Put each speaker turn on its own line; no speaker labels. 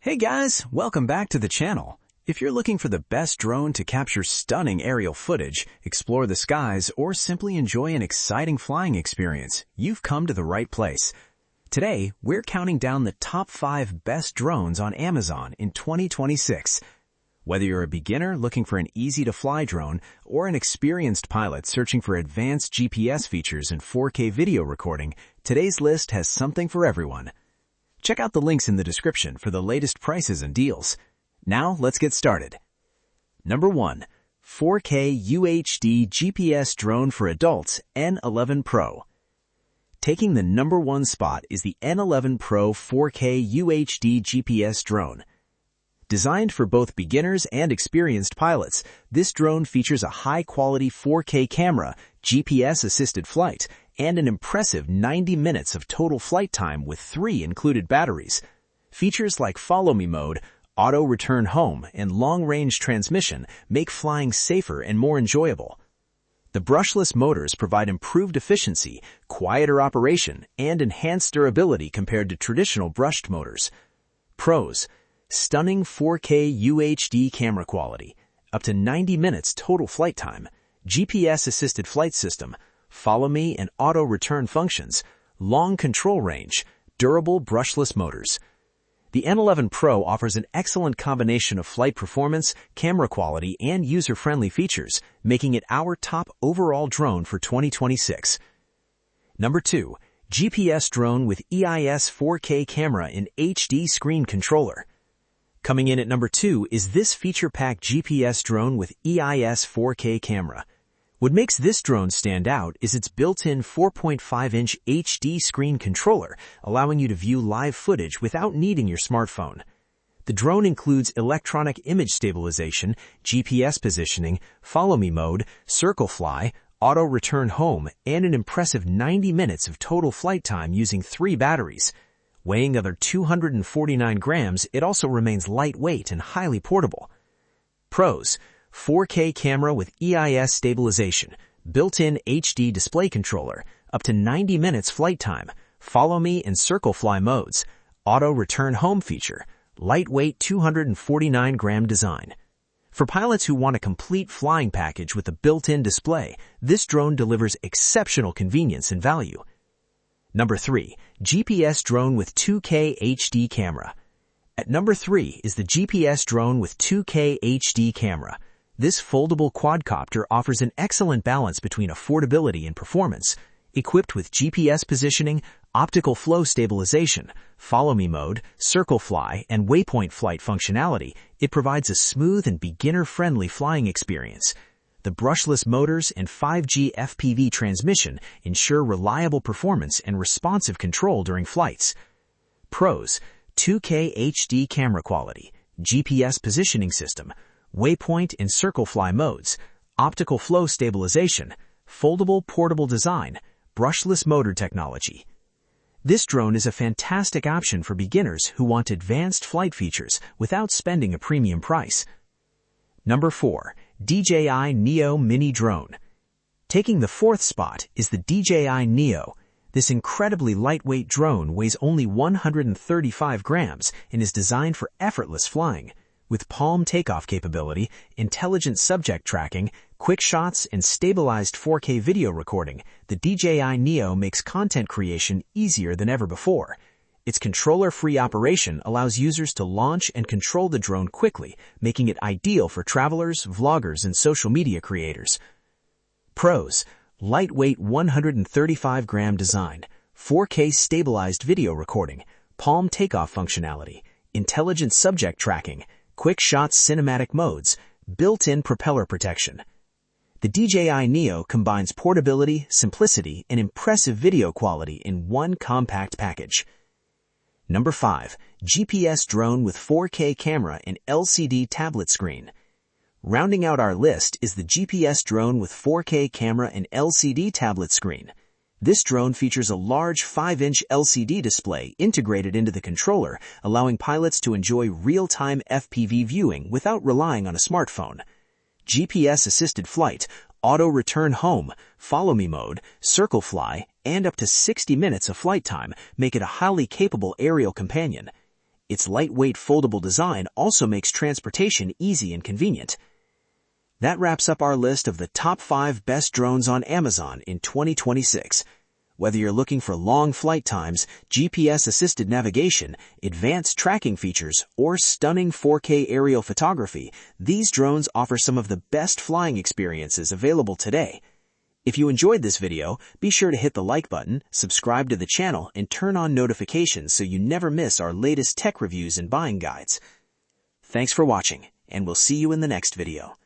Hey guys, welcome back to the channel. If you're looking for the best drone to capture stunning aerial footage, explore the skies, or simply enjoy an exciting flying experience, you've come to the right place. Today, we're counting down the top 5 best drones on Amazon in 2026. Whether you're a beginner looking for an easy-to-fly drone or an experienced pilot searching for advanced GPS features and 4K video recording, today's list has something for everyone. Check out the links in the description for the latest prices and deals. Now, let's get started. Number 1. 4K UHD GPS Drone for Adults N11 Pro. Taking the number 1 spot is the N11 Pro 4K UHD GPS drone. Designed for both beginners and experienced pilots, this drone features a high-quality 4K camera, GPS-assisted flight, and an impressive 90 minutes of total flight time with 3 included batteries. Features like Follow Me mode, auto return home, and long-range transmission make flying safer and more enjoyable. The brushless motors provide improved efficiency, quieter operation, and enhanced durability compared to traditional brushed motors. Pros: stunning 4K UHD camera quality, up to 90 minutes total flight time, GPS-assisted flight system, Follow Me and auto return functions, long control range, durable brushless motors. The N11 Pro offers an excellent combination of flight performance, camera quality, and user-friendly features, making it our top overall drone for 2026. Number 2. GPS Drone with EIS 4K Camera and HD Screen Controller. Coming in at number 2 is this feature-packed GPS drone with EIS 4K camera. What makes this drone stand out is its built-in 4.5-inch HD screen controller, allowing you to view live footage without needing your smartphone. The drone includes electronic image stabilization, GPS positioning, Follow Me mode, circle fly, auto return home, and an impressive 90 minutes of total flight time using 3 batteries. Weighing over 249 grams, it also remains lightweight and highly portable. Pros: 4K camera with EIS stabilization, built-in HD display controller, up to 90 minutes flight time, Follow Me and circle fly modes, auto return home feature, lightweight 249-gram design. For pilots who want a complete flying package with a built-in display, this drone delivers exceptional convenience and value. Number 3. GPS Drone with 2K HD Camera. At number 3 is the GPS Drone with 2K HD Camera. This foldable quadcopter offers an excellent balance between affordability and performance. Equipped with GPS positioning, optical flow stabilization, Follow Me mode, circle fly, and Waypoint flight functionality, it provides a smooth and beginner-friendly flying experience. The brushless motors and 5G FPV transmission ensure reliable performance and responsive control during flights. Pros: 2K HD camera quality, GPS positioning system, Waypoint and circle fly modes, optical flow stabilization, foldable portable design, brushless motor technology. This drone is a fantastic option for beginners who want advanced flight features without spending a premium price. Number 4. DJI Neo Mini Drone. Taking the 4th spot is the DJI Neo. This incredibly lightweight drone weighs only 135 grams and is designed for effortless flying. With palm takeoff capability, intelligent subject tracking, quick shots, and stabilized 4K video recording, the DJI Neo makes content creation easier than ever before. Its controller-free operation allows users to launch and control the drone quickly, making it ideal for travelers, vloggers, and social media creators. Pros: lightweight 135-gram design, 4K stabilized video recording, palm takeoff functionality, intelligent subject tracking, quick shots cinematic modes, built-in propeller protection. The DJI Neo combines portability, simplicity, and impressive video quality in one compact package. Number 5. GPS Drone with 4K camera and LCD tablet screen. Rounding out our list is the GPS Drone with 4K camera and LCD tablet screen. This drone features a large 5-inch LCD display integrated into the controller, allowing pilots to enjoy real-time FPV viewing without relying on a smartphone. GPS-assisted flight, auto return home, Follow Me mode, circle fly, and up to 60 minutes of flight time make it a highly capable aerial companion. Its lightweight foldable design also makes transportation easy and convenient. That wraps up our list of the top 5 best drones on Amazon in 2026. Whether you're looking for long flight times, GPS-assisted navigation, advanced tracking features, or stunning 4K aerial photography, these drones offer some of the best flying experiences available today. If you enjoyed this video, be sure to hit the like button, subscribe to the channel, and turn on notifications so you never miss our latest tech reviews and buying guides. Thanks for watching, and we'll see you in the next video.